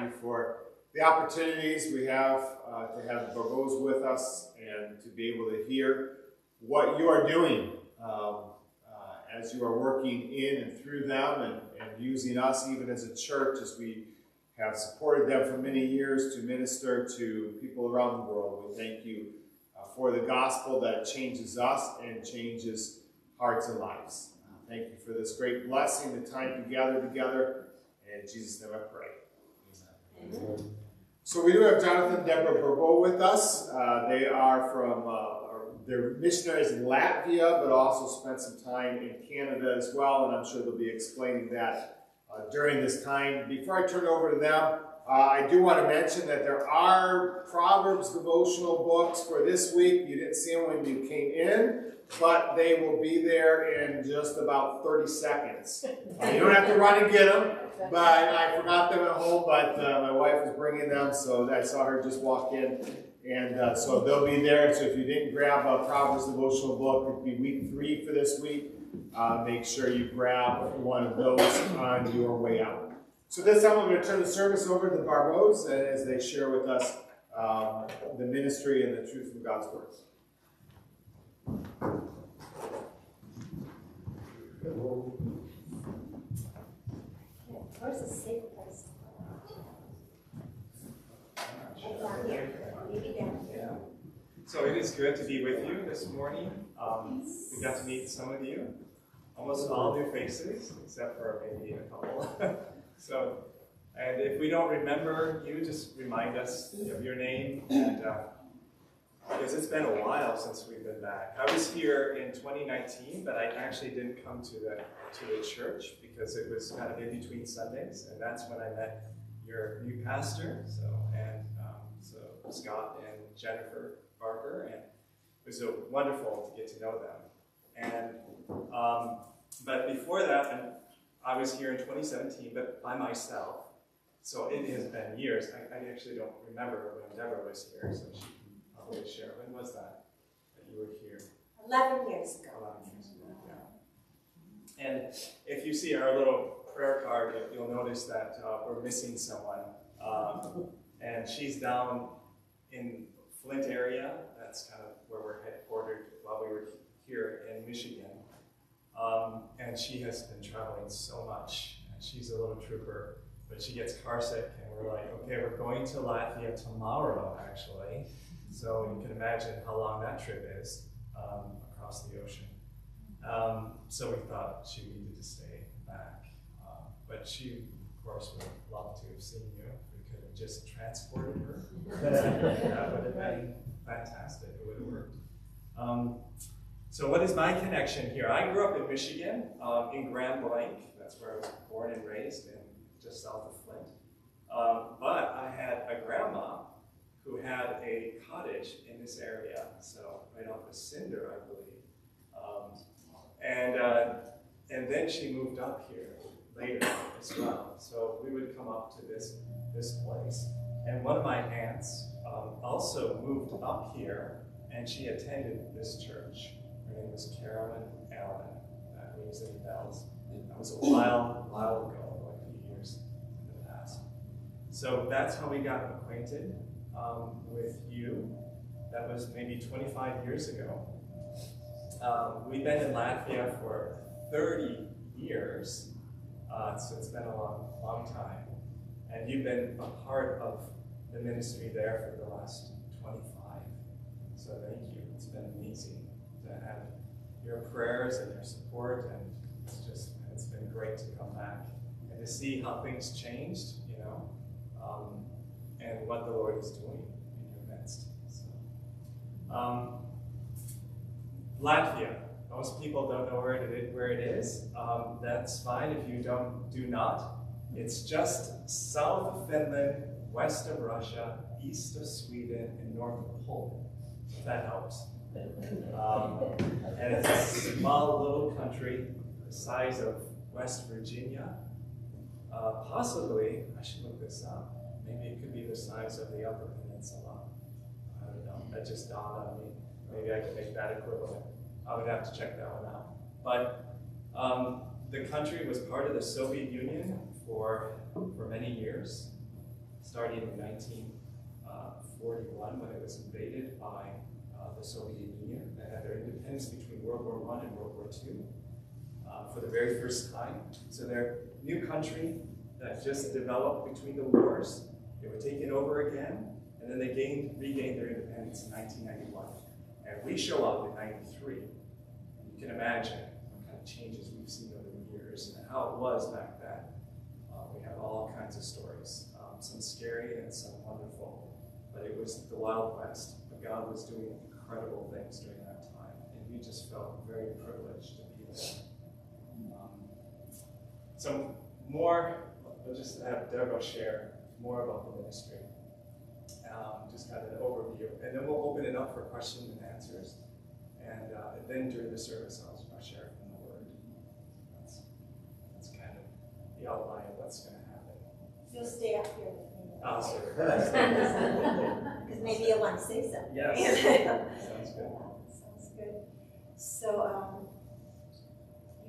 you for the opportunities we have to have the Bourbeaus with us and to be able to hear what you are doing as you are working in and through them and using us even as a church as we have supported them for many years to minister to people around the world. We thank you for the gospel that changes us and changes hearts and lives. Thank you for this great blessing, the time to gather together. In Jesus' name I pray. Amen. Amen. So we do have Jonathan and Deborah Bourbeau with us. They are from, they're missionaries in Latvia, but also spent some time in Canada as well, and I'm sure they'll be explaining that during this time. Before I turn it over to them, I do want to mention that there are Proverbs devotional books for this week. You didn't see them when you came in, but they will be there in just about 30 seconds. You don't have to run and get them, but I forgot them at home, but my wife was bringing them, so I saw her just walk in, and so they'll be there. So if you didn't grab a Proverbs devotional book, it'll be week 3 for this week. Make sure you grab one of those on your way out. So this time I'm going to turn the service over to the Bourbeaus as they share with us the ministry and the truth from God's Word. Where's the safe place? Down here. Maybe down here. Yeah. So it is good to be with you this morning. We got to meet some of you. Almost all new faces, except for maybe a couple. So, and if we don't remember you, just remind us of your name, and because it's been a while since we've been back. I was here in 2019, but I actually didn't come to the church because it was kind of in between Sundays, and that's when I met your new pastor, so Scott and Jennifer Barker, and it was wonderful to get to know them. And but before that, I was here in 2017, but by myself. So it has been years. I actually don't remember when Deborah was here, so she can probably share. When was that you were here? 11 years ago. 11 years ago, yeah. And if you see our little prayer card, you'll notice that we're missing someone. And she's down in Flint area. That's kind of where we're headquartered while we were here in Michigan. And she has been traveling so much. And she's a little trooper, but she gets car sick, and we're like, okay, we're going to Latvia tomorrow, actually. So you can imagine how long that trip is across the ocean. So we thought she needed to stay back. But she, of course, would love to have seen you. If we could have just transported her. That would have been fantastic. It would have worked. So what is my connection here? I grew up in Michigan, in Grand Blanc. That's where I was born and raised, in just south of Flint. But I had a grandma who had a cottage in this area, so right off of Cinder, I believe. And then she moved up here later as well. So we would come up to this place. And one of my aunts also moved up here, and she attended this church. Her name was Carolyn Allen. That rings any bells. That was a while ago, like a few years in the past. So that's how we got acquainted with you. That was maybe 25 years ago. We've been in Latvia for 30 years, so it's been a long time. And you've been a part of the ministry there for the last 25. So thank you. It's been amazing to have your prayers and your support, and it's been great to come back and to see how things changed, and what the Lord is doing in your midst. So, Latvia. Most people don't know where it is. That's fine if you do not. It's just south of Finland, west of Russia, east of Sweden, and north of Poland. If that helps. And it's a small little country, the size of West Virginia. Possibly, I should look this up. Maybe it could be the size of the Upper Peninsula. I don't know. That just dawned on me. Maybe I could make that equivalent. I would have to check that one out. But the country was part of the Soviet Union for many years. starting in 1941 when it was invaded by the Soviet Union. They had their independence between World War I and World War II for the very first time. So they're a new country that just developed between the wars. They were taken over again, and then they regained their independence in 1991. And we show up in 93. You can imagine what kind of changes we've seen over the years and how it was back then. We have all kinds of stories, some scary and some wonderful, but it was the Wild West. But God was doing incredible things during that time, and we just felt very privileged to be there. Some more, I'll just have Deborah share more about the ministry. Just kind of an overview, and then we'll open it up for questions and answers. And then during the service, I'll share from the Word. That's kind of the outline of what's going to happen. You'll stay up here with me. Oh, sorry. Because maybe you'll want to say something. Yes. Sounds good. Sounds good. So,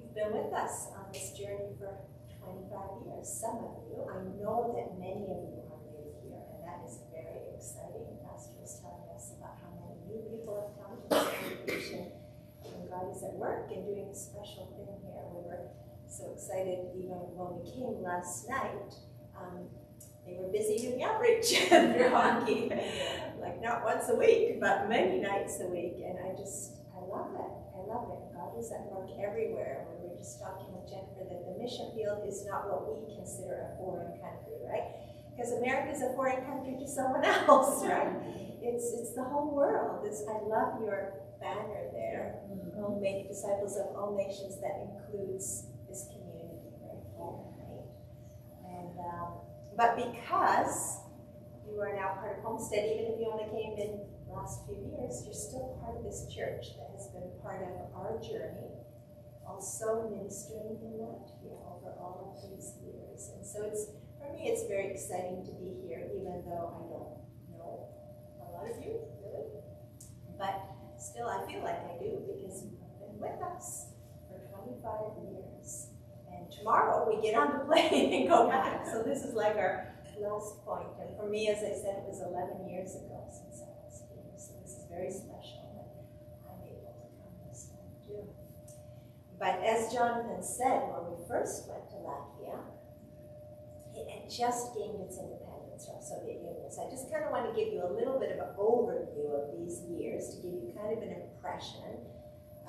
you've been with us on this journey for 25 years. Some of you, I know that many of you are new here, and that is very exciting. Pastor was telling us about how many new people have come to this congregation, and God is at work and doing a special thing here. We were so excited even when we came last night. They were busy doing outreach through hockey, like not once a week, but many nights a week, and I love it. I love it. God is at work everywhere. We were just talking with Jennifer that the mission field is not what we consider a foreign country, right? Because America is a foreign country to someone else, right? It's the whole world. I love your banner there. Make disciples of all nations. That includes this community, right? Right? And but because you are now part of Homestead, even if you only came in the last few years, you're still part of this church that has been part of our journey, also ministering in Latvia over all of these years. And so for me, it's very exciting to be here, even though I don't know a lot of you, really. But still, I feel like I do because you've been with us for 25 years. And tomorrow we get on the plane and go back. So this is like our last point. And for me, as I said, it was 11 years ago since I was here. So this is very special that I'm able to come this time too. But as Jonathan said, when we first went to Latvia, it had just gained its independence from Soviet Union. So I just kind of want to give you a little bit of an overview of these years to give you kind of an impression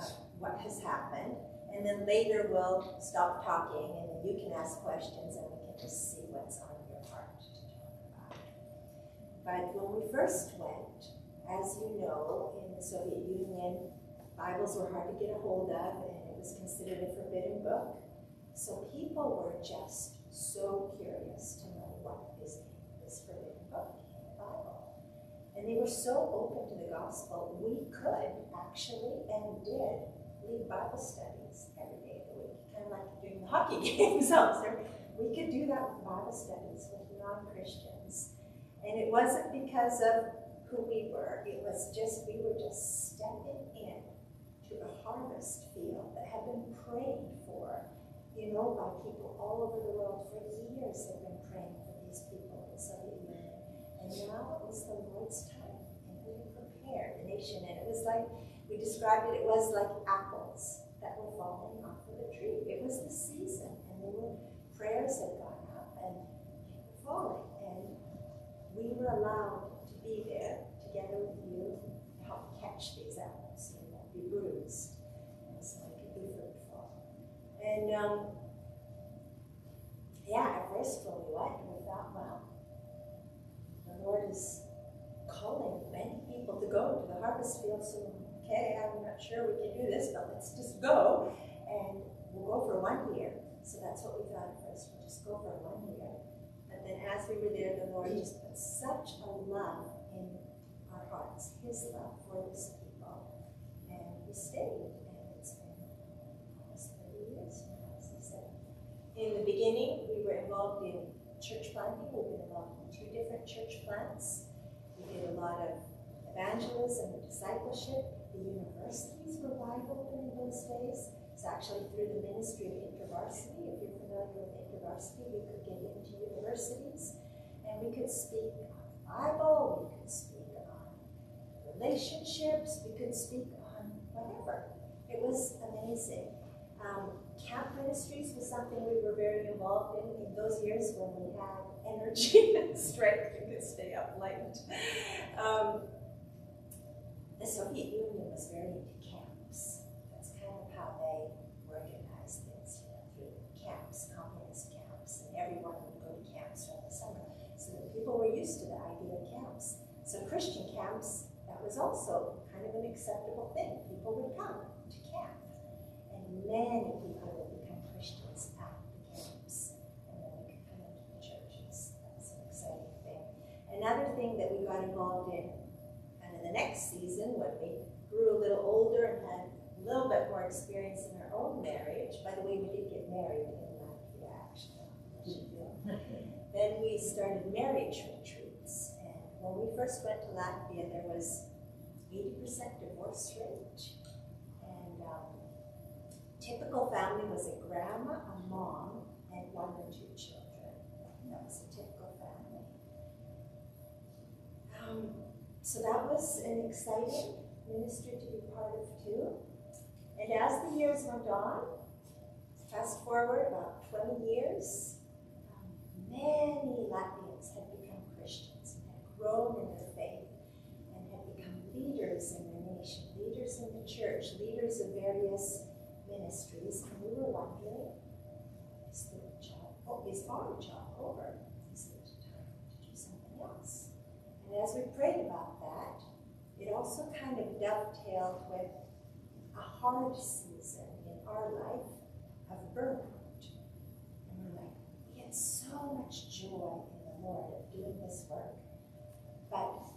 of what has happened. And then later we'll stop talking and then you can ask questions and we can just see what's on your heart to talk about. But when we first went, as you know, in the Soviet Union, Bibles were hard to get a hold of and it was considered a forbidden book. So people were just so curious to know what is in this forbidden book in the Bible. And they were so open to the gospel, we could actually and did lead Bible studies every day of the week, kind of like doing the hockey games out there. We could do that with Bible studies with non-Christians. And it wasn't because of who we were, it was just, we were just stepping in to a harvest field that had been prayed for, by people all over the world for years. Have been praying for these people in the Soviet Union. And now it was the Lord's time, and we had prepared the nation, and it was like, we described it was like apples that were falling off of the tree. It was the season, and prayers had gone up, and they were falling. And we were allowed to be there together with you to help catch these apples so they won't be bruised, and so they could be fruitful. And at first when we went, we thought, wow, the Lord is calling many people to go to the harvest field, so okay, I'm not sure we can do this, but let's just go. And we'll go for 1 year. So that's what we thought at first. We'll just go for 1 year. And then as we were there, the Lord just put such a love in our hearts, His love for His people. And we stayed. And it's been almost 30 years now, as I said. In the beginning, we were involved in church planting. We've been involved in 2 different church plants. We did a lot of evangelism and discipleship. The universities were wide open in those days. It's actually through the ministry of InterVarsity. If you're familiar with InterVarsity, you could get into universities. And we could speak on the Bible, we could speak on relationships, we could speak on whatever. It was amazing. Camp ministries was something we were very involved in those years when we had energy and strength and could stay up late. The Soviet Union was very into camps. That's kind of how they organized things, through camps, communist camps, and everyone would go to camps during the summer. So the people were used to the idea of camps. So Christian camps, that was also kind of an acceptable thing. People would come to camp. And many people would become Christians at the camps. And then they could come into the churches. That was an exciting thing. Another thing that we got involved in kind of the next season, when we grew a little older and had a little bit more experience in our own marriage. By the way, we did get married in Latvia, actually. Then we started marriage retreats. And when we first went to Latvia, there was 80% divorce rate. And typical family was a grandma, a mom, and 1 or 2 children. That was a typical family. So that was an exciting ministry to be part of too. And as the years went on, fast forward about 20 years, many Latvians had become Christians and had grown in their faith and had become leaders in their nation, leaders in the church, leaders of various ministries. And we were wondering, is our job over? Is it time to do something else? And as we prayed about that, it also kind of dovetailed with a hard season in our life of burnout. And we're like, we had so much joy in the Lord of doing this work. But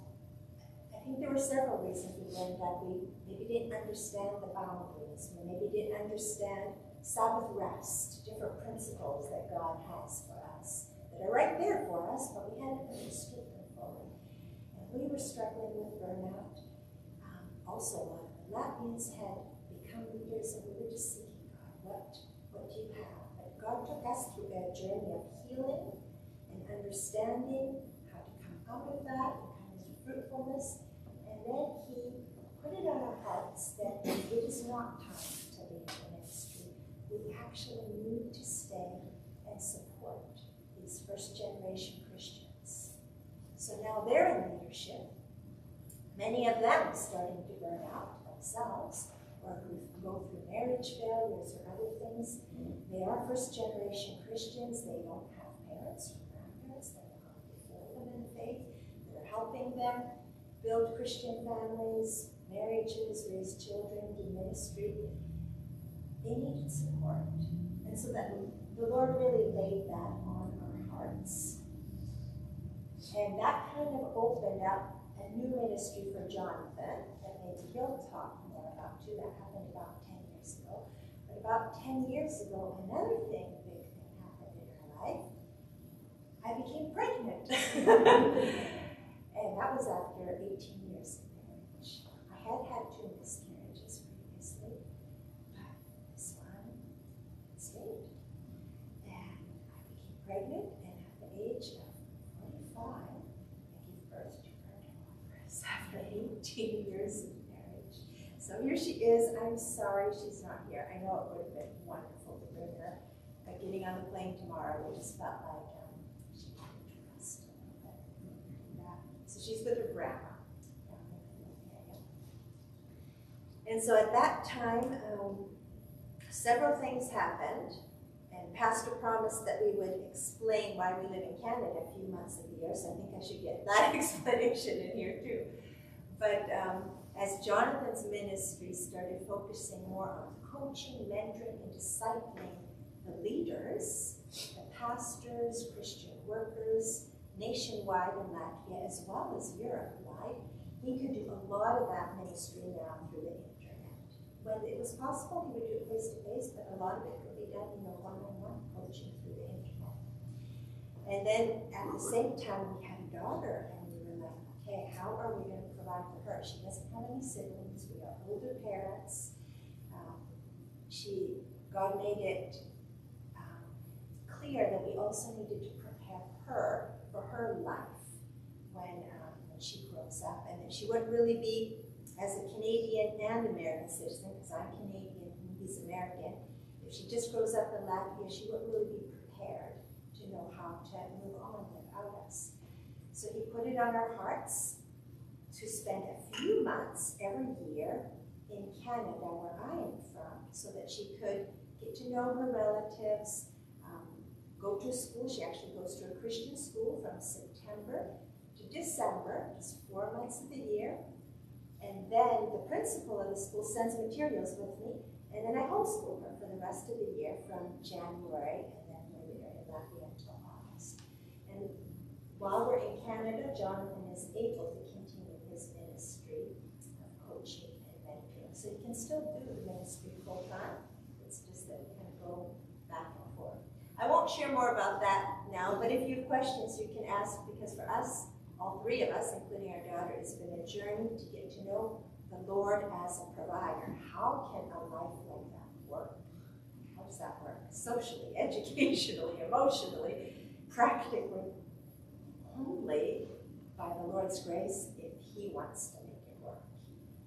I think there were several reasons we learned that we maybe didn't understand the boundaries. We maybe didn't understand Sabbath rest, different principles that God has for us that are right there for us, but we hadn't understood them fully. And we were struggling with burnout. Also, a lot of the Latvians had become leaders, and we were just seeking God, what do you have? But God took us through a journey of healing and understanding how to come out of that and come into fruitfulness. And then He put it on our hearts that it is not time to leave the ministry. We actually need to stay and support these first-generation Christians. So now they're in leadership. Many of them starting to burn out themselves, or who go through marriage failures or other things. They are first-generation Christians. They don't have parents or grandparents that have gone before them in faith, that are helping them build Christian families, marriages, raise children, do ministry. They needed support. And so that the Lord really laid that on our hearts. And that kind of opened up a new ministry for Jonathan that maybe he'll talk more about too. That happened about 10 years ago. But about 10 years ago, another big thing happened in her life. I became pregnant. And that was after 18 years of marriage. I had 2 miscarriages previously, but this one stayed. And I became pregnant, and at the age of 45, I gave birth to her daughter after 18 years of marriage. So here she is. I'm sorry she's not here. I know it would have been wonderful to bring her, but getting on the plane tomorrow, we just felt like she wanted to rest a little bit. So she's with her grandma down in the area. And so at that time, several things happened. And Pastor promised that we would explain why we live in Canada a few months of the year, so I think I should get that explanation in here too. But as Jonathan's ministry started focusing more on coaching, mentoring, and discipling the leaders, the pastors, Christian workers, nationwide in Latvia as well as Europe-wide, he could do a lot of that ministry now through the internet. When it was possible, he would do it face-to-face, but a lot of it could be done, one-on-one coaching through the internet. And then at the same time, we had a daughter, and we were like, okay, how are we going to provide for her? She doesn't have any siblings. We are older parents. God made it clear that we also needed to prepare her for her life when she grows up, and that she wouldn't really be, as a Canadian and American citizen, because I'm Canadian and he's American, if she just grows up in Latvia, she wouldn't really be prepared to know how to move on without us. So he put it on our hearts to spend a few months every year in Canada, where I am from, so that she could get to know her relatives, go to school. She actually goes to a Christian school from September to December, just 4 months of the year. And then the principal of the school sends materials with me, and then I homeschool her for the rest of the year from January, and then we're there in Latvia until August. And while we're in Canada, Jonathan is able to continue his ministry of coaching and mentoring. So you can still do the ministry full time. It's just that we can go back and forth. I won't share more about that now, but if you have questions, you can ask, because for us, all three of us, including our daughter, it's been a journey to get to know the Lord as a provider. How can a life like that work? How does that work? Socially, educationally, emotionally, practically, only by the Lord's grace if He wants to make it work.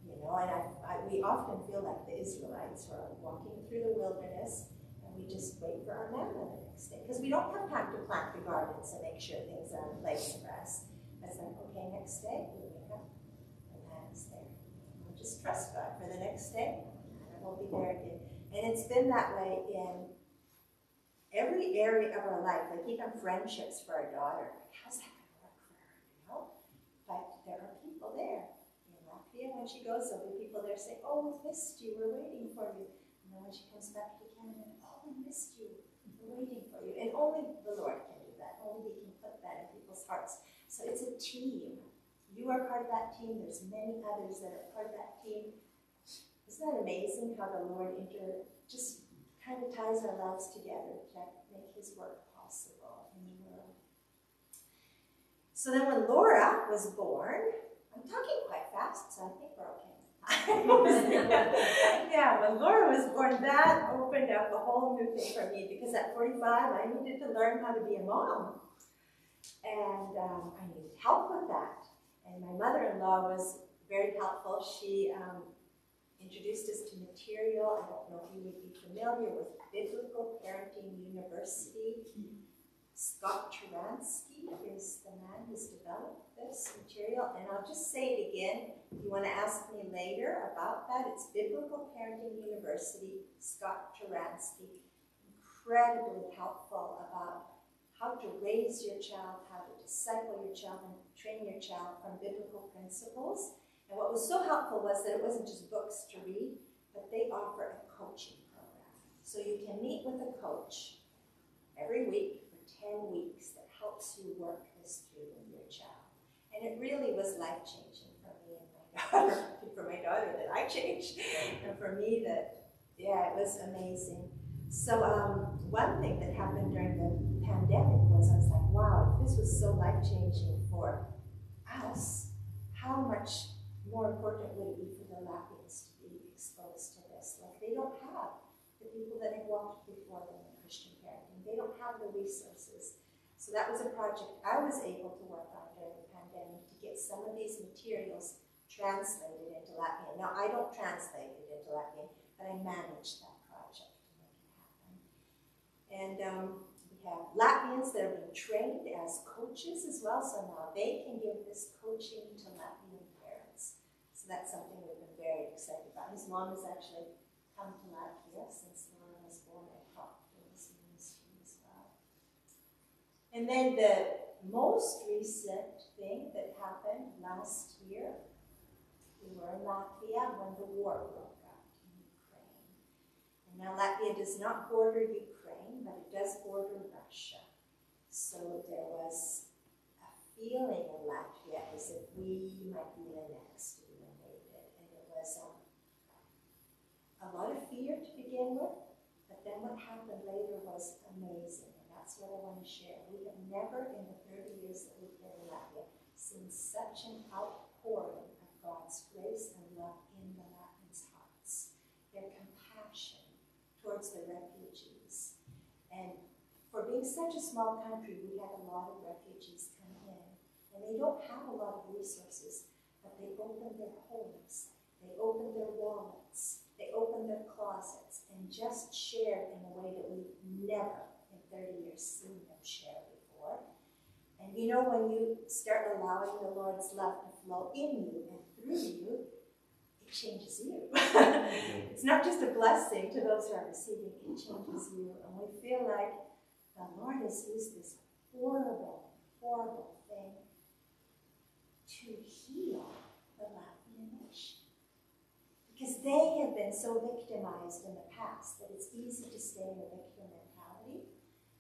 You know, and we often feel like the Israelites who are walking through the wilderness, and we just wait for our manna the next day. Because we don't have time to plant the gardens and make sure things are in place for us. It's like, okay, next day, we wake up, and manna's there. We'll just trust God for the next day, and it will be there again. And it's been that way in every area of our life, like even friendships for our daughter. How's that going to work for her, you know? But there are people there. In Latvia, when she goes, there'll be people there saying, oh, we missed you, we're waiting for you. And then when she comes back to Canada, oh, we missed you, we're waiting for you. And only the Lord can do that. Only He can put that in people's hearts. So it's a team. You are part of that team. There's many others that are part of that team. Isn't that amazing how the Lord just kind of ties our lives together to make His work possible in the world? So then when Laura was born, I'm talking quite fast, so I think we're okay. Yeah, when Laura was born, that opened up a whole new thing for me, because at 45, I needed to learn how to be a mom. And I needed help with that. And my mother-in-law was very helpful. She introduced us to material. I don't know if you would be familiar with Biblical Parenting University. Scott Turansky is the man who's developed this material. And I'll just say it again. If you want to ask me later about that, it's Biblical Parenting University, Scott Turansky. Incredibly helpful about how to raise your child, how to disciple your child, and train your child from biblical principles. And what was so helpful was that it wasn't just books to read, but they offer a coaching program. So you can meet with a coach every week for 10 weeks that helps you work this through with your child. And it really was life-changing for me and my daughter. For my daughter that I changed, and for me that, yeah, it was amazing. So one thing that happened during the pandemic was I was like, wow, if this was so life-changing for us, how much more important would it be for the Latvians to be exposed to this? Like, they don't have the people that have walked before them in Christian parenting. They don't have the resources. So that was a project I was able to work on during the pandemic, to get some of these materials translated into Latvian. Now, I don't translate it into Latvian, but I manage that project to make it happen. And we have Latvians that are being trained as coaches as well, so now they can give this coaching to Latvian parents. So that's something we've been very excited about. His mom has actually come to Latvia since Laura was born and taught in this ministry as well. And then the most recent thing that happened last year, we were in Latvia when the war broke out in Ukraine. And now Latvia does not border Ukraine, but it does border Russia. So there was a feeling in Latvia as if we might be the next to be invaded. And it was a lot of fear to begin with, but then what happened later was amazing. And that's what I want to share. We have never in the 30 years that we've been in Latvia seen such an outpouring of God's grace and love in the Latvians' hearts. Their compassion towards the refugees. And for being such a small country, we had a lot of refugees come And they don't have a lot of resources, but they open their homes, they open their wallets, they open their closets, and just shared in a way that we've never in 30 years seen them share before. And you know, when you start allowing the Lord's love to flow in you and through you, it changes you. It's not just a blessing to those who are receiving, it changes you. And we feel like the Lord has used this horrible, horrible thing to heal the Latvian nation. Because they have been so victimized in the past that it's easy to stay in a victim mentality.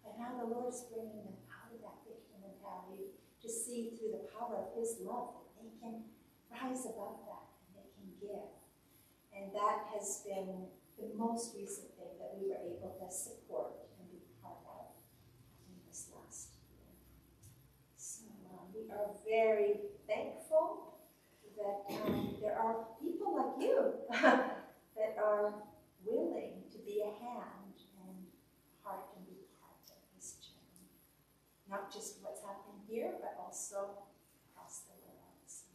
But now the Lord is bringing them out of that victim mentality to see through the power of His love that they can rise above that and they can give. And that has been the most recent thing that we were able to support and be part of in this last year. So we are very thankful that there are people like you that are willing to be a hand and heart and be part of this journey. Not just what's happening here, but also across the world. So.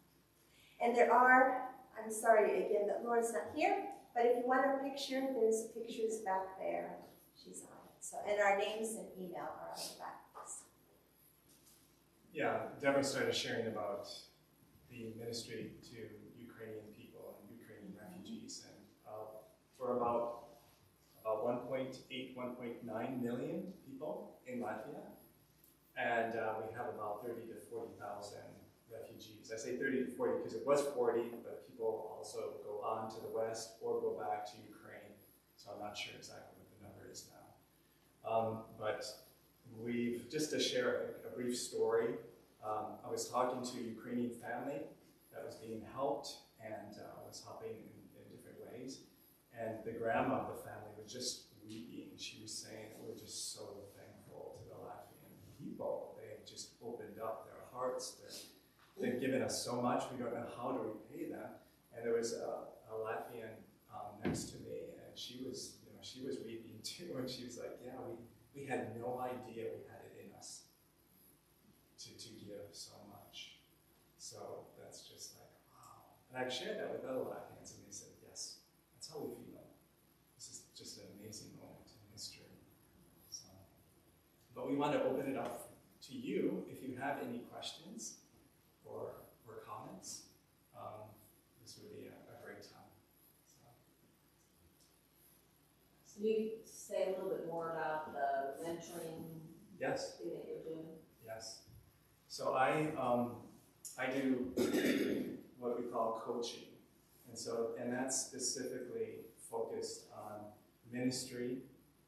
And there are, I'm sorry again that Laura's not here, but if you want a picture, there's pictures back there. She's on it. So, and our names and email are on the back. Yeah, Deborah started sharing about the ministry to Ukrainian people and Ukrainian refugees, and for about 1.8, 1.9 million people in Latvia, and we have about 30 to 40,000 refugees. I say 30 to 40 because it was 40, but people also go on to the west or go back to Ukraine, so I'm not sure exactly what the number is now. But we've, just to share a brief story, I was talking to a Ukrainian family that was being helped and was helping in different ways. And the grandma of the family was just weeping. She was saying, we're just so thankful to the Latvian people. They just opened up their hearts. They've given us so much, we don't know how to repay them. And there was a Latvian next to me, and she was weeping too, and she was like, yeah, we had no idea we had it in us to give so much. So that's just like, wow. And I've shared that with other Latvians, and they said, yes, that's how we feel. This is just an amazing moment in history. So, but we want to open it up to you if you have any questions or comments. This would be a great time. So you say a little bit more about the mentoring Yes. thing that you're doing? Yes. So I do what we call coaching, and that's specifically focused on ministry,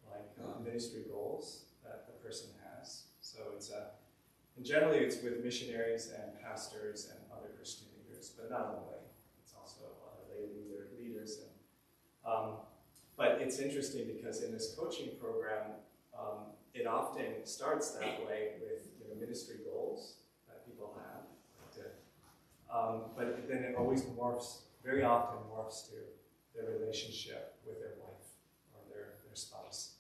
like ministry goals that the person has. So and generally it's with missionaries and pastors and other Christian leaders, but not only. It's also other lay leaders. But it's interesting because in this coaching program, it often starts that way with ministry goals that people have. But then it always very often morphs to their relationship with their wife or their spouse,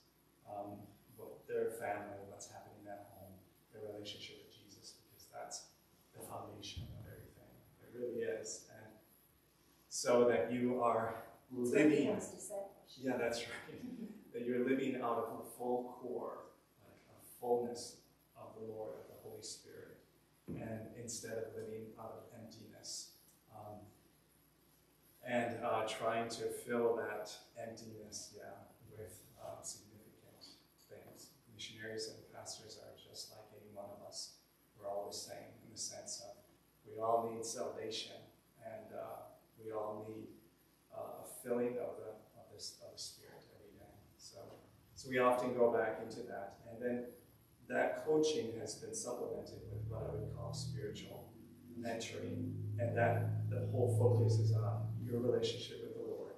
their family, what's happening at home, their relationship with Jesus, because that's the foundation of everything. It really is. And so that you are living. Yeah, that's right. That you're living out of a full core, like a fullness of the Lord, of the Holy Spirit, and instead of living out of emptiness, and trying to fill that emptiness, with significant things. Missionaries and pastors are just like any one of us. We're all the same in the sense of we all need salvation, and we all need a filling of the Spirit every day. So we often go back into that, and then that coaching has been supplemented with what I would call spiritual mentoring, and that the whole focus is on your relationship with the Lord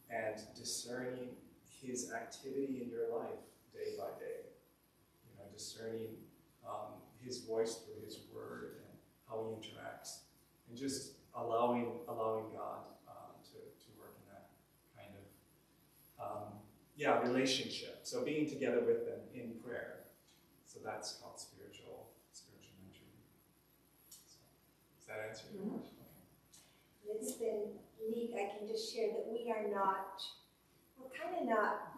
and discerning His activity in your life day by day. Discerning His voice through His Word and how He interacts, and just allowing God to work in that kind of relationship. So being together with them in prayer. So that's called spiritual mentoring. Does that answer your question? Okay. It's been neat. I can just share that we're kind of not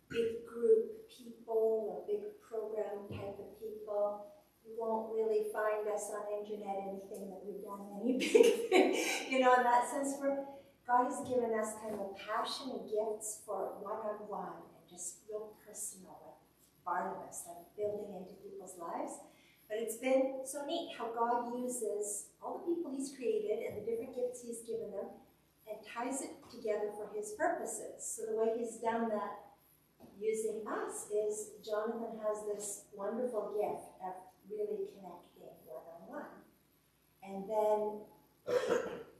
big group people or big program type of people. You won't really find us on internet anything that we've done any big thing. In that sense, God has given us kind of a passion and gifts for one-on-one and just real personal, like Barnabas, like building into people's lives. But it's been so neat how God uses all the people he's created and the different gifts he's given them and ties it together for his purposes. So the way he's done that using us is Jonathan has this wonderful gift of really connecting one-on-one. And then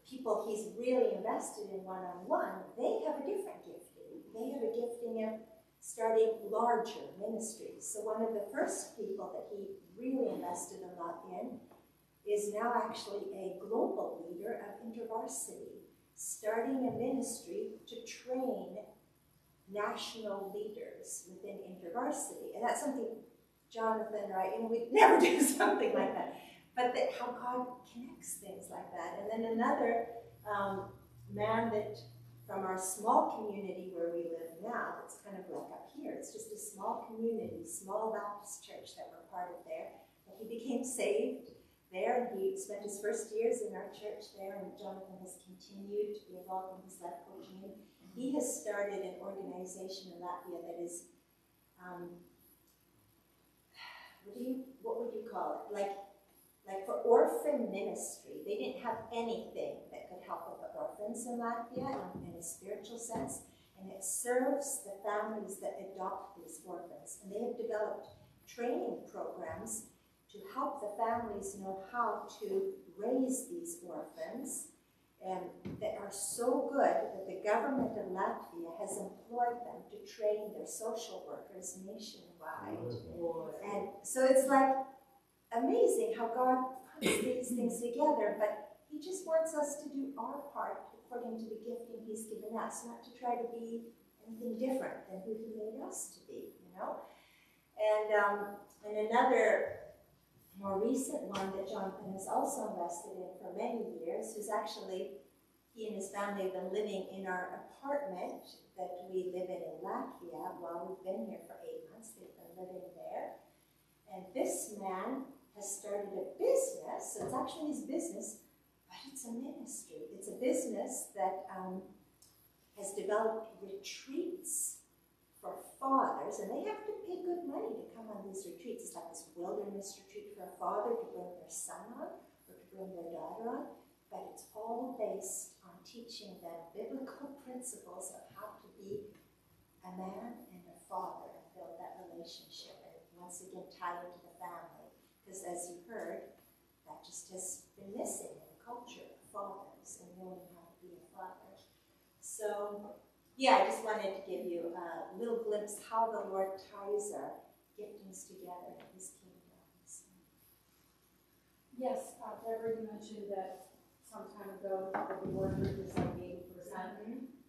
people he's really invested in one-on-one, they have a different gifting. They have a gifting of starting larger ministries. So one of the first people that he really invested a lot in is now actually a global leader of InterVarsity, starting a ministry to train national leaders within InterVarsity. And that's something Jonathan, right, we'd never do something like that. But how God connects things like that. And then another man that from our small community where we live now, it's kind of like up here, it's just a small community, small Baptist church that we're part of there. And he became saved there, and he spent his first years in our church there, and Jonathan has continued to be involved in his life coaching. He has started an organization in Latvia that is, what would you call it? Like for orphan ministry. They didn't have anything that could help with the orphans in Latvia in a spiritual sense, and it serves the families that adopt these orphans. And they have developed training programs to help the families know how to raise these orphans that are so good that the government of Latvia has employed them to train their social workers nationwide. And so it's like amazing how God puts these things together, but he just wants us to do our part according to the gifting he's given us, not to try to be anything different than who he made us to be, And another more recent one that Jonathan has also invested in for many years, who's actually, he and his family have been living in our apartment that we live in Latvia. Well, we've been here for 8 months. They've been living there. And this man has started a business, so it's actually his business, but it's a ministry. It's a business that has developed retreats for fathers, and they have to pay good money to come on these retreats. It's like this wilderness retreat for a father to bring their son on, or to bring their daughter on, but it's all based on teaching them biblical principles of how to be a man and a father and build that relationship, and once again tie into the family. Because as you heard, that just has been missing in the culture of fathers and knowing how to be a father. So, yeah, I just wanted to give you a little glimpse how the Lord ties our giftings together in his kingdom. So. Yes, Deborah, you mentioned that some time ago that the word group is like 80%.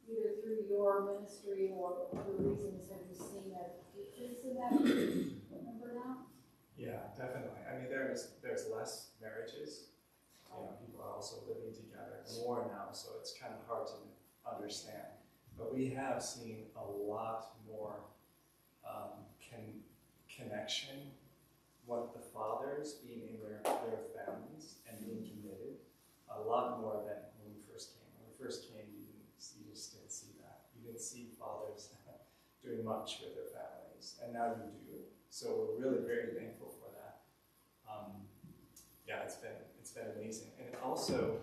Either through your ministry or other reasons, have you seen a decrease in that number now? Yeah, definitely. I mean, there's less marriages. People are also living together more now, so it's kind of hard to understand. But we have seen a lot more connection with the fathers being in their families and being committed. A lot more than when we first came. When we first came, you just didn't see that. You didn't see fathers doing much with their families, and now you do. So we're really very thankful for that. Yeah, it's been amazing, and also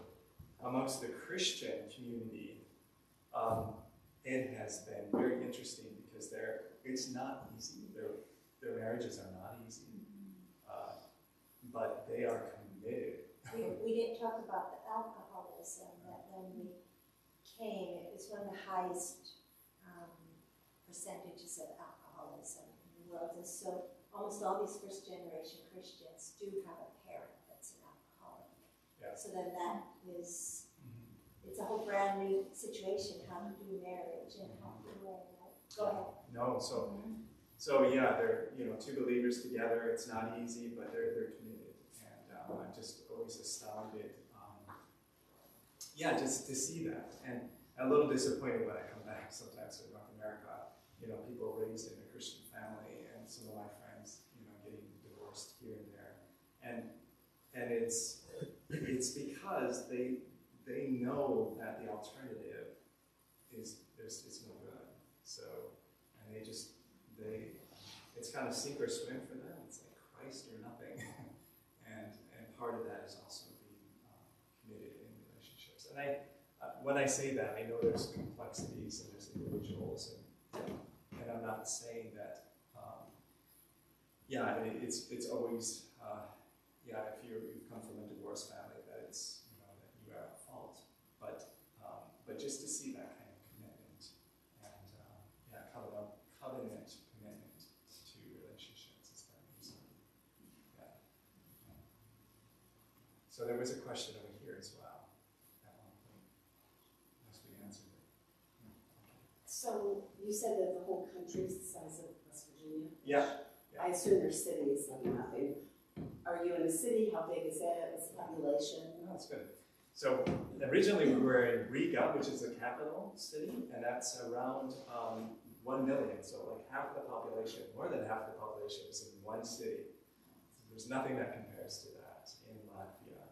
amongst the Christian community, it has been very interesting because it's not easy. Their marriages are not easy, but they are committed. We didn't talk about the alcoholism that when we came, it was one of the highest percentages of alcoholism in the world. And so almost all these first generation Christians do have a parent that's an alcoholic. Yeah. So then that is, it's a whole brand new situation, how to do marriage and how to go ahead. No, so yeah, they're two believers together. It's not easy, but they're committed, and I'm just always astounded yeah, just to see that. And a little disappointed when I come back sometimes to North America. You know, people raised in a Christian family, and some of my friends, you know, getting divorced here and there. And it's because they know that the alternative is no good. So, and it's kind of sink or swim for them. It's like Christ or nothing. and part of that is also being committed in relationships. And when I say that, I know there's complexities and there's individuals, and I'm not saying that. It's always if you've come from a divorced family, that it's that you are at fault. But just to see that kind of commitment and covenant commitment to relationships is very amazing. Yeah. So there was a question over here as well at one point. Unless we answered it. So you said that the whole country is the size of West Virginia? Yeah. I assume there's cities, nothing. Are you in a city? How big is that? What's the population? Oh, that's good. So originally we were in Riga, which is the capital city, and that's around 1 million. So like half the population, more than half the population is in one city. So there's nothing that compares to that in Latvia.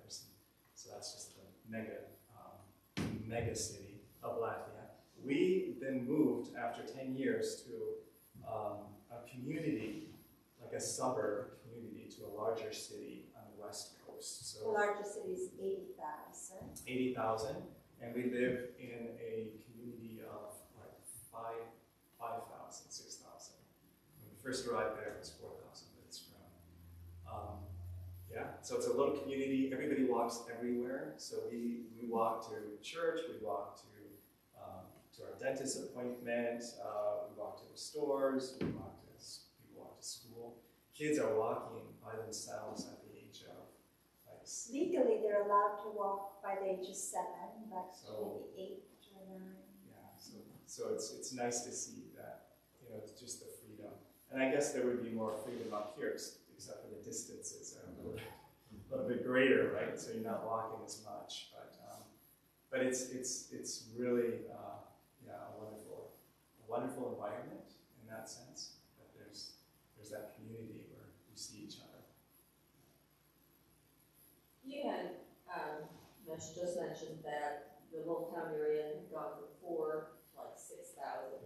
So that's just the mega city of Latvia. We then moved after 10 years to a community, like a suburb community, to a larger city on the west coast. The So largest city is 80,000. 80,000, and we live in a community of like 5,000, 6,000. When we first arrived there, it was 4,000, but it's grown. So it's a little community. Everybody walks everywhere. So we walk to church, we walk to our dentist appointment, we walk to the stores, people walk to school. Kids are walking by themselves at the age of like Legally, they're allowed to walk by the age of 7, but So- maybe 8 or 9. so it's nice to see that, it's just the freedom. And I guess there would be more freedom up here, except for the distances are a little bit greater, right? So you're not walking as much, but it's really a wonderful environment in that sense. That there's that community where we see each other. You had just mentioned that the little town you're in had gone from 4 to like 6,000.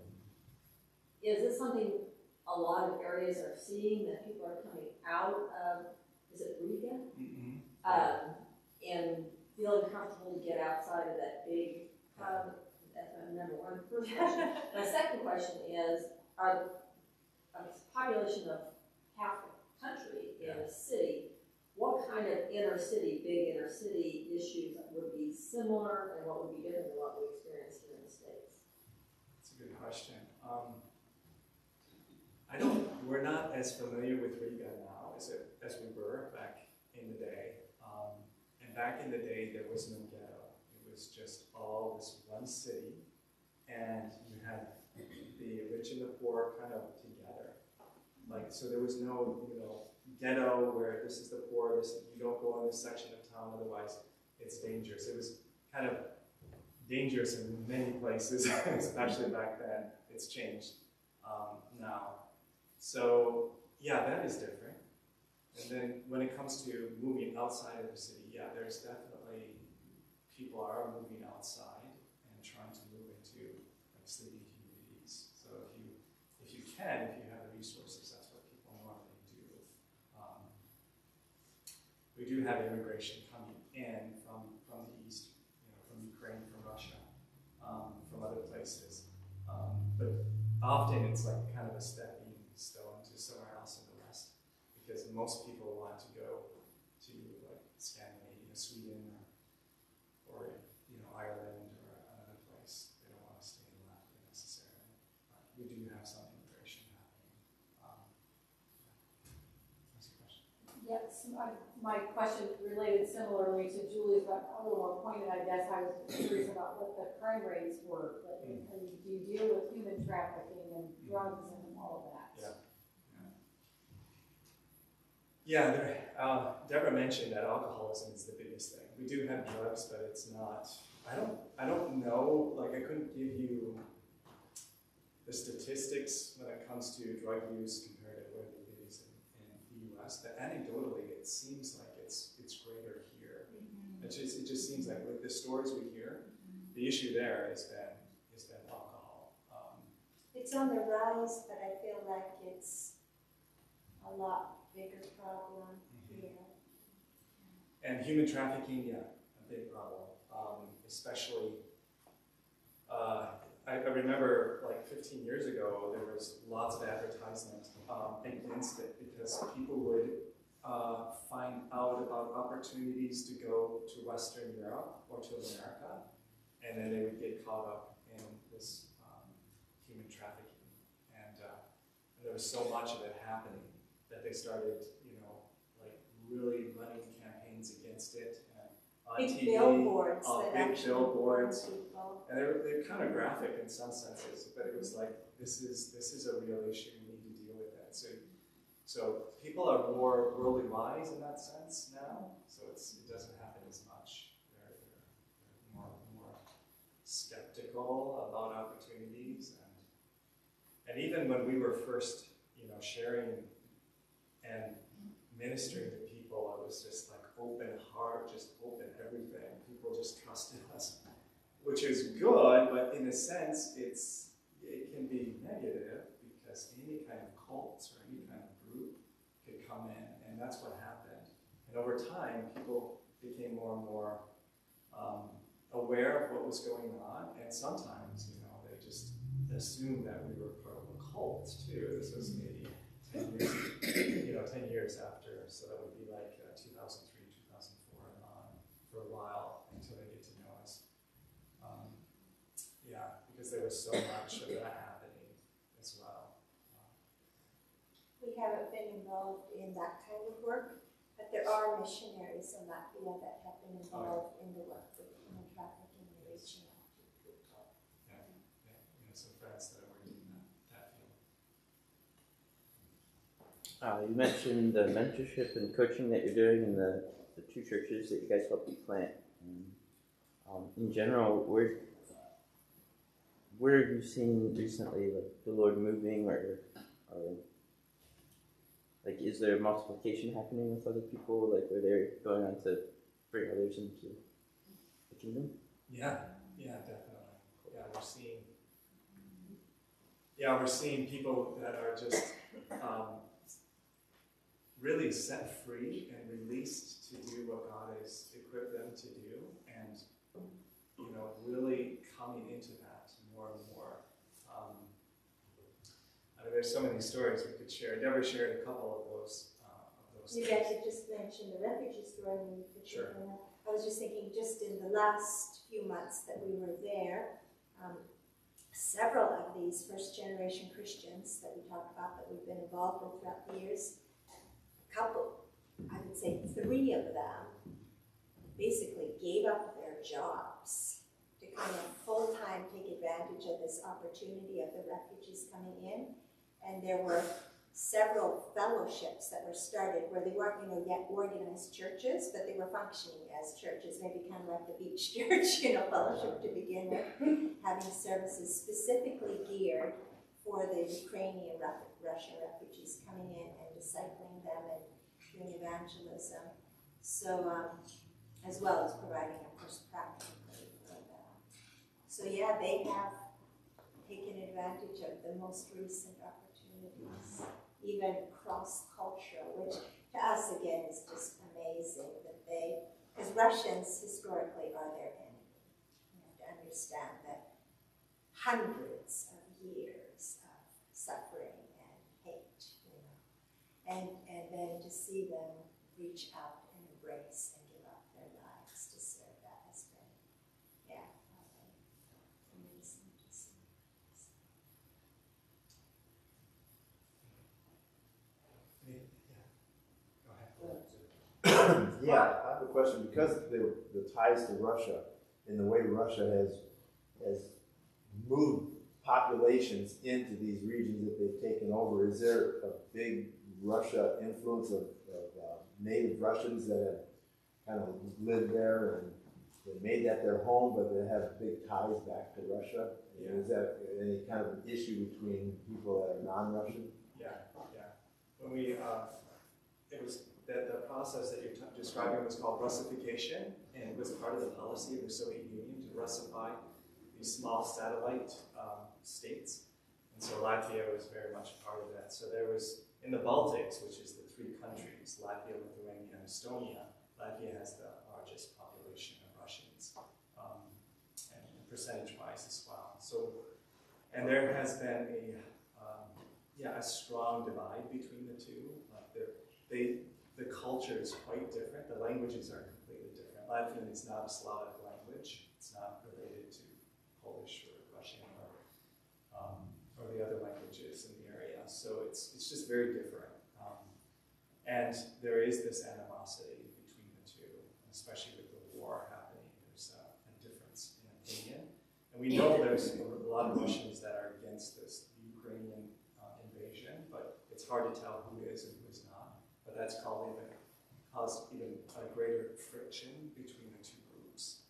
Is this something a lot of areas are seeing, that people are coming out of, is it Riga? Mm-hmm. And feeling comfortable to get outside of that big hub? That's my number one first question. My second question is, are a population of half the country in a city, what kind of big inner city issues would be similar, and what would be different than what we experienced here in the States? That's a good question. We're not as familiar with Riga now as we were back in the day. And back in the day, there was no ghetto. It was just all this one city, and you had the rich and the poor kind of together. So there was no, ghetto where this is the poor, you don't go in this section of town, otherwise it's dangerous. It was kind of dangerous in many places, especially back then. It's changed now. So yeah, that is different. And then when it comes to moving outside of the city, there's definitely, people are moving outside and trying to move into like sleeping communities. So if you have the resources, that's what people normally do. We do have immigration coming in from the east, from Ukraine, from Russia, from other places. But often it's like kind of a stepping stone to somewhere else in the West, because most people want to go to like Scandinavia, Sweden, or Ireland or another place. They don't want to stay in Latvia necessarily. But we do have some immigration happening. What's the question? Yes, my question related similarly to Julie's, but a little more pointed, I guess. I was curious about what the crime rates were. Like, do you deal with human trafficking and drugs and all of that? Yeah, Deborah mentioned that alcoholism is the biggest thing. We do have drugs, but it's not. I don't know. Like I couldn't give you the statistics when it comes to drug use compared to what it is in the U.S. But anecdotally, it seems like it's greater here. It just seems like with the stories we hear, the issue there has been alcohol. It's on the rise, but I feel like it's a lot bigger problem here. And human trafficking, yeah, a big problem. Especially, I remember like 15 years ago, there was lots of advertisement against it because people would find out about opportunities to go to Western Europe or to America, and then they would get caught up in this human trafficking. And there was so much of it happening that they started, like really running campaigns against it. On Big TV, billboards on that big actually billboards, warn people. and they're kind of graphic in some senses, but it was like this is a real issue. We need to deal with that. So people are more worldly wise in that sense now. So it doesn't happen as much. They're more skeptical about opportunities, and even when we were first sharing and ministering to people, it was just like open heart, just open everything. People just trusted us, which is good, but in a sense, it can be negative because any kind of cult or any kind of group could come in, and that's what happened. And over time, people became more and more aware of what was going on, and sometimes, they just assumed that we were part of a cult too. This was maybe 10 years, 10 years after, so that would be like 2003, 2004 and on for a while until they get to know us. Because there was so much of that happening as well. We haven't been involved in that kind of work, but there are missionaries in Latvia that have been involved in the work with human trafficking and reaching out to people. Yeah, some friends that are working in that field. You mentioned the mentorship and coaching that you're doing in the two churches that you guys helped you plant. In general, where have you seen recently, like the Lord moving, or like is there multiplication happening with other people, like where they're going on to bring others into the kingdom? Yeah, definitely. We're seeing people that are just really set free and released to do what God has equipped them to do, and really coming into that more and more. There's so many stories we could share. Deborah shared a couple of those. You guys had just mentioned the refugee story. Sure. I was just thinking, just in the last few months that we were there, several of these first-generation Christians that we talked about, that we've been involved with throughout the years, I would say 3 of them basically gave up their jobs to kind of full-time take advantage of this opportunity of the refugees coming in. And there were several fellowships that were started where they weren't, yet organized churches, but they were functioning as churches, maybe kind of like the beach church, fellowship to begin with, having services specifically geared for the Ukrainian Russian refugees coming in and discipling them and doing evangelism. So, as well as providing, of course, practically for them. So yeah, they have taken advantage of the most recent opportunities, even cross-cultural, which to us, again, is just amazing that because Russians historically are their enemy. You have to understand that hundreds of years of suffering and hate, and then to see them reach out and embrace and give up their lives to serve, that has been, amazing to see. Go ahead. Yeah, I have a question. Because of the ties to Russia and the way Russia has moved populations into these regions that they've taken over, is there a big Russia influence of native Russians that have kind of lived there and they made that their home, but they have big ties back to Russia. Yeah. Is that any kind of an issue between people that are non-Russian? Yeah. When we, it was that the process that you're describing was called Russification, and it was part of the policy of the Soviet Union to Russify these small satellite states. And so Latvia was very much part of that. So there was, in the Baltics, which is the three countries, Latvia, Lithuania, and Estonia, Latvia has the largest population of Russians, and percentage-wise as well. So, and there has been a strong divide between the two. The culture is quite different. The languages are completely different. Latvian is not a Slavic language. It's not related to Polish or Russian or the other languages in the area. So it's just very different. And there is this animosity between the two, especially with the war happening. There's a difference in opinion. And we know there's a lot of Russians that are against this Ukrainian invasion, but it's hard to tell who is and who is not. But that's caused even a greater friction between the two groups.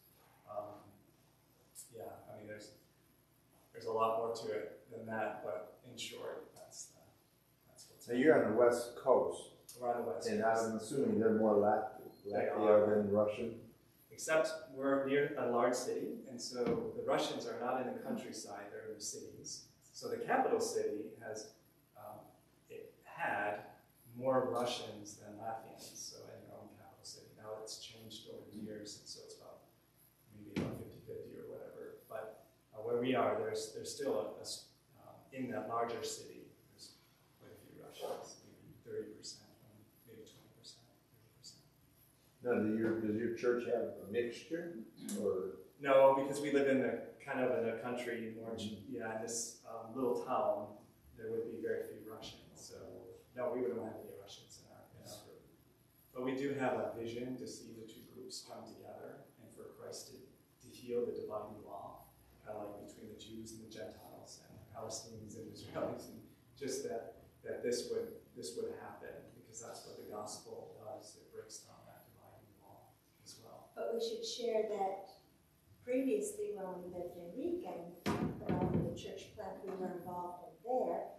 There's a lot more to it than that, but in short, that's what's Now you're on the West Coast, we're on the West and Coast. I'm assuming they're more Latvia than Russian. Except we're near a large city, and so the Russians are not in the countryside, they're in the cities. So the capital city had more Russians than Latvians, so in their own capital city. Now it's changed over the years, and so it's maybe about 50-50 or whatever. But where we are, there's still in that larger city, there's quite a few Russians, maybe 30%, maybe 20%, 30%. Now, does your church have a mixture, or? No, because we live in a country, more in this little town, there would be very few Russians. So no, we wouldn't have any Russians in our group. But we do have a vision to see the two groups come together and for Christ to heal the dividing wall, kind of like between the Jews and the Gentiles and the Palestinians and Israelis, and just that this would happen, because that's what the gospel does. It breaks down that dividing wall as well. But we should share that previously when we lived in Riga, the church plant we were involved in there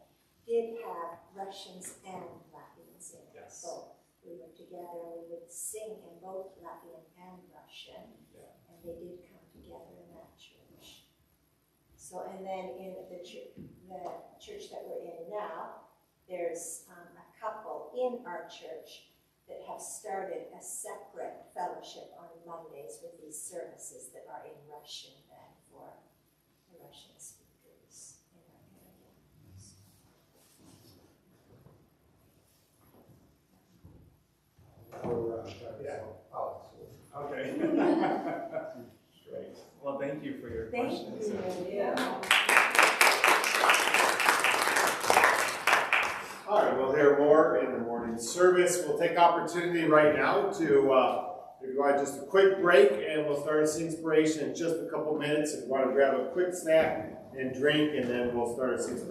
did have Russians and Latvians in it. Yes. So we were together and we would sing in both Latvian and Russian. Yeah. And they did come together in that church. So, and then in the church that we're in now, there's a couple in our church that have started a separate fellowship on Mondays with these services that are in Russian then for the Russian speakers in our area. Okay. Great. Well, thank you for your Thank questions. you. Yeah. All right, we'll hear more in the morning service. We'll take opportunity right now to provide just a quick break, and we'll start a inspiration in just a couple minutes. If you want to grab a quick snack and drink, and then we'll start a inspiration.